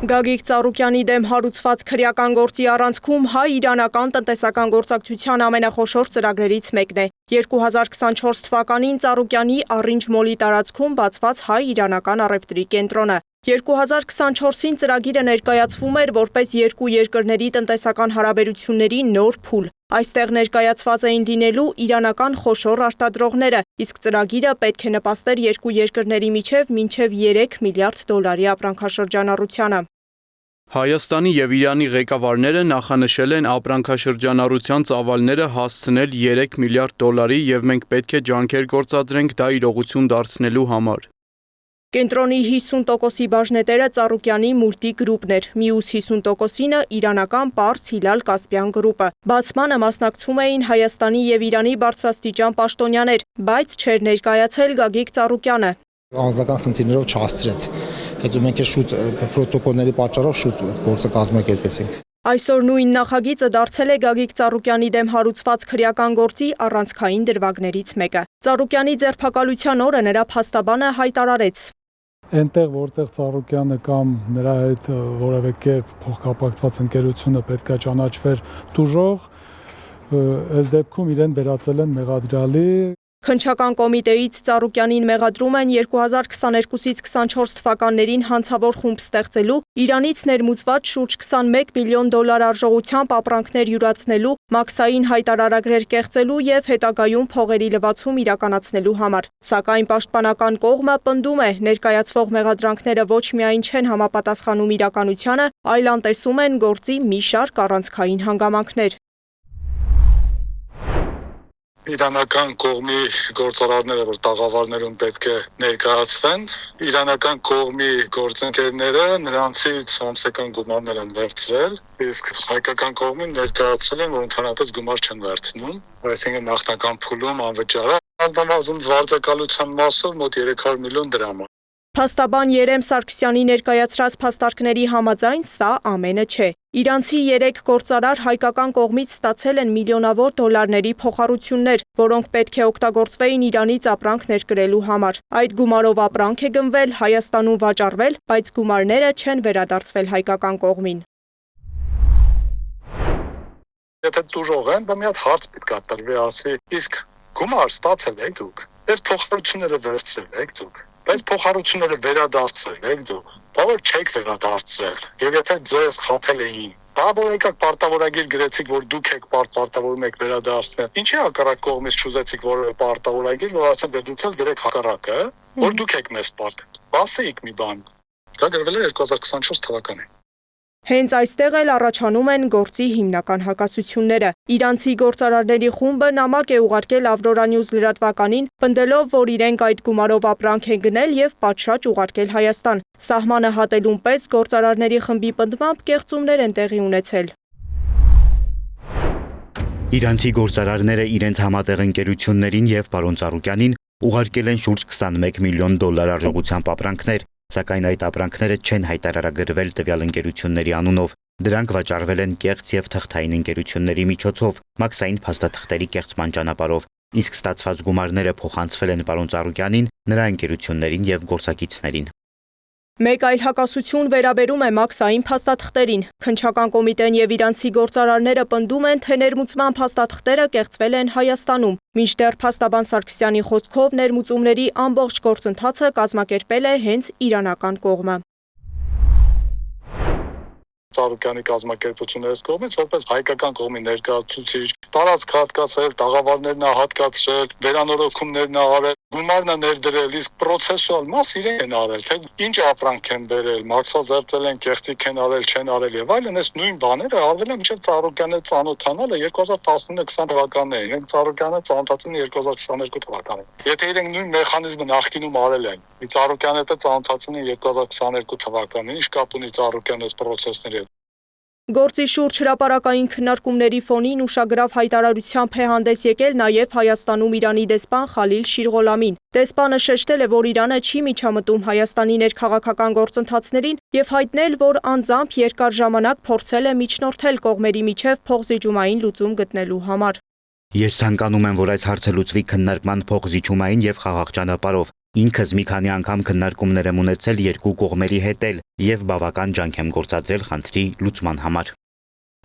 Գագիկ Ծառուկյանի դեմ հարուցված քրեական գործի առանցքում հայ-իրանական տնտեսական գործակցության ամենախոշոր ծրագրերից մեկն է։ 2024 թվականին Ծառուկյանի Առինջ մոլի տարածքում բացված հայ-իրանական առևտրի կենտրոնը։ 2024-ին ծրագիրը ներկայացվում էր որպես երկու երկրների տնտեսական հարաբերությունների նոր փուլ։ Այստեղ ներկայացված էին լինելու իրանական խոշոր արտադրողները, իսկ ծրագիրը պետք է նպաստեր երկու երկրների միջև մինչև 3 միլիարդ դոլարի ապրանքաշրջանառությանը։ Հայաստանի և Իրանի ղեկավարները նախանշել են ապրանքաշրջանառության ծավալները հասցնել 3 միլիարդ դոլարի և մենք պետք է ջանքեր գործադրենք դա իրողություն դարձնելու համար։ Կենտրոնի 50%-ի բաժնետերը Ծառուկյանի Մուլտի գրուպն էր, մյուս 50%-ինը իրանական Պարս Հիլալ Կասպյան գրուպը։ Բացմանը մասնակցում էին Հայաստանի և Իրանի բարձրաստիճան պաշտոնյաներ, բայց չէր ներկայացել Գագիկ Ծառուկյանը։ Անձնական խնդիրներով չհասցրեց, հետո մենք շուտ պրոտոկոլների պատճառով շուտ գործը կազմակերպեցինք։ Այսօր նույն նախագիծը դարձել է Գագիկ Ծառուկյանի դեմ հարուցված քրեական գործի առանցքային դրվագներից մեկը։ Ծառուկյանի ձերբակալության օրը նրա փաստաբանը հայտարարեց. Այնտեղ, որտեղ Ծառուկյանը կամ նրա հետ որևէ կերպ փոխկապակցված ընկերությունը պետք է ճանաչվեր տուժող, այս դեպքում իրեն վերածել են մեղադրյալի։ Քննչական կոմիտեից Ծառուկյանին մեղադրում են 2022-ից 24 թվականներին հանցավոր խումբ ստեղծելու, Իրանից ներմուծված շուրջ 21 միլիոն դոլար արժողությամբ ապրանքներ յուրացնելու, մաքսային հայտարարագրեր կեղծելու և հետագայում փողերի լվացում իրականացնելու համար։ Սակայն պաշտպանական կողմը պնդում է, ներկայացվող մեղադրանքները ոչ միայն չեն համապատասխանում իրականությանը, այլ անտեսում են գործի մի շարք առանցքային հանգամանքներ։ Իրանական կողմի գործարարները, որ տաղավարներում պետք է ներկայացվեն, իրանական կողմի գործընկերները նրանցից ամսական գումարներ են վերցրել, իսկ հայկական կողմին ներկայացրել են, որ ընդհանրապես գումար չեն վերցնում, այսինքն նախնական փուլում անվճար է, առնվազն վարձակալության մասով մոտ 300 միլիոն դրամ։ Փաստաբան Երեմ Սարգսյանի ներկայացրած փաստարկների համաձայն սա ամենը չէ։ Իրանցի 3 գործարար հայկական կողմից ստացել են միլիոնավոր դոլարների փոխառություններ, որոնք պետք է օգտագործվեին Իրանից ապրանք ներկրելու համար։ Այդ գումարով ապրանք է գնվել, Հայաստանում վաճառվել, բայց գումարները չեն վերադարձվել հայկական կողմին։ Եթե տուժող են, դա մի հատ հարց պետք է տրվի, ասի, իսկ գումար ստացել եք դուք, այս փոխառությունները վերցրել եք դուք, բայց փոխառությունները վերադարձրել եք դուք, դա որ չեք վերադարձրել, եւ եթե ձեզ խաբել էին, դա որ եկաք պարտավորագիր գրեցիք, որ դուք եք պարտավորում եք վերադարձնել, ինչի հակառակ կողմից չուզեցիք որևէ պարտավորագիր, որ ասեմ, դուք էլ գրեք հակառակը, որ դուք եք մեզ ասեիք մի բան։ Դա գրվել է 2024 թվականին։ Հենց այստեղ էլ առաջանում են գործի հիմնական հակասությունները։ Իրանցի գործարարների խումբը նամակ է ուղարկել Ավրորա Նյուզ լրատվականին, պնդելով, որ իրենք այդ գումարով ապրանք են գնել և պատշաճ ուղարկել Հայաստան։ Սահմանը հատելուն պես գործարարների խմբի պնդմամբ կեղծումներ են տեղի ունեցել։ Իրանցի գործարարները իրենց համատեղ ընկերություններին և պարոն Ծառուկյանին ուղարկել են շուրջ 21 միլիոն դոլար արժողությամբ ապրանքներ, սակայն այդ ապրանքները չեն հայտարարագրվել տվյալ ընկերությունների անունով, դրանք վաճառվել են կեղծ և թղթային ընկերությունների միջոցով, մաքսային փաստաթղթերի կեղծման ճանապարհով, իսկ ստացված գումարները փոխանցվել են պարոն Ծառուկյանին, նրա ընկերություններին և գործակիցներին։ Մեկ այլ հակասություն վերաբերում է մաքսային փաստաթղթերին։ Քննչական կոմիտեն և իրանցի գործարարները պնդում են, թե ներմուծման փաստաթղթերը կեղծվել են Հայաստանում, մինչդեռ փաստաբան Սարգսյանի խոսքով ներմուծումների ամբողջ գործընթացը կազմակերպել է հենց իրանական կողմը։ Ծառուկյանի կազմակերպությունների կողմից որպես հայկական կողմի ներկայացուցիչ, տարածք հատկացրել, տաղավարներն հատկացրել, վերանորոգումներն արել, գումարն ներդրել, իսկ պրոցեսուալ մաս իրեն են արել, թե ինչ ապրանք են բերել, մաքսազերծել են, կեղտիք են արել, չեն արել եւ այլն, այս նույն բաները արվել են մինչեւ Ծառուկյանը ծանոթանալը 2019-20 թվականներին, իրենք Ծառուկյանը ծանոթացան 2022 թվականին։ Եթե իրենք նույն մեխանիզմը նախկինում արել են, Ծառուկյանը հետ ծանոթացան 2022 թվականին, ինչ կապ ունի Ծառուկյանը այս պրոցեսների հետ։ Գործի շուրջ հրապարակային քննարկումների ֆոնին ուշագրավ հայտարարությամբ է հանդես եկել նաև Հայաստանում Իրանի դեսպան Խալիլ Շիրղոլամին։ Դեսպանը շեշտել է, որ Իրանը չի միջամտում Հայաստանի ներքաղաքական գործընթացներին և հայտնել, որ անձամբ երկար ժամանակ փորձել է միջնորդել կողմերի միջև փոխզիջումային լուծում գտնելու համար։ Ես ցանկանում եմ, որ այս հարցը լուծվի քննարկման փոխզիջումային և խաղաղ ճանապարհով, Ինքս մի քանի անգամ քննարկումներ եմ ունեցել երկու կողմերի հետ եւ բավական ջանք եմ գործադրել խնդրի լուծման համար։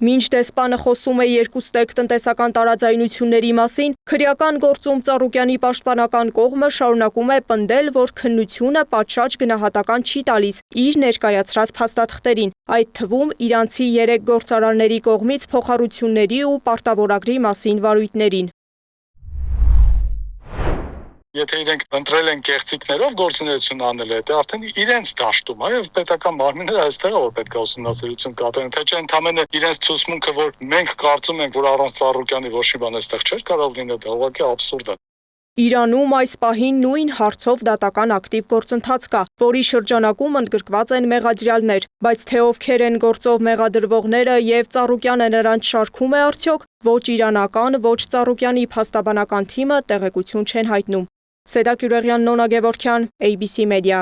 Մինչ դեսպանը խոսում է երկուստեք տնտեսական տարաձայնությունների մասին, քրեական գործում Ծառուկյանի պաշտպանական կողմը շարունակում է պնդել, որ քննությունը պատշաճ գնահատական չի տալիս իր ներկայացրած փաստաթղթերին, այդ թվում իրանցի 3 գործարարների կողմից փոխառությունների ու պարտավորագրի մասին վարույթներին։ Եթե իրենք ընտրել են կեղծիքներով գործունեություն անել, դա արդեն իրենց դաշտում է եւ պետական մարմինները այստեղ է որ պետք է ուսումնասիրություն կատարեն, թե չէ ընդամենը իրենց ցուցմունքը, որ մենք կարծում ենք, որ առանց Ծառուկյանի ոչ մի բան այստեղ չէր կարող լինել, դա ուղղակի աբսուրդ է։ Իրանում այս պահին նույն հարցով դատական ակտիվ գործընթաց կա, որի շրջանակում ընդգրկված են մեղադրյալներ, բայց թե ովքեր են գործով մեղադրվողները եւ Ծառուկյանը նրանց շարքում է արդյոք, ոչ իրանական, ոչ Ծառուկյանի փաստաբանական թիմը տեղեկություն չեն հայտնում։ Սեդա Գյուրեղյան, Նոնա Գևորգյան, ABC Media։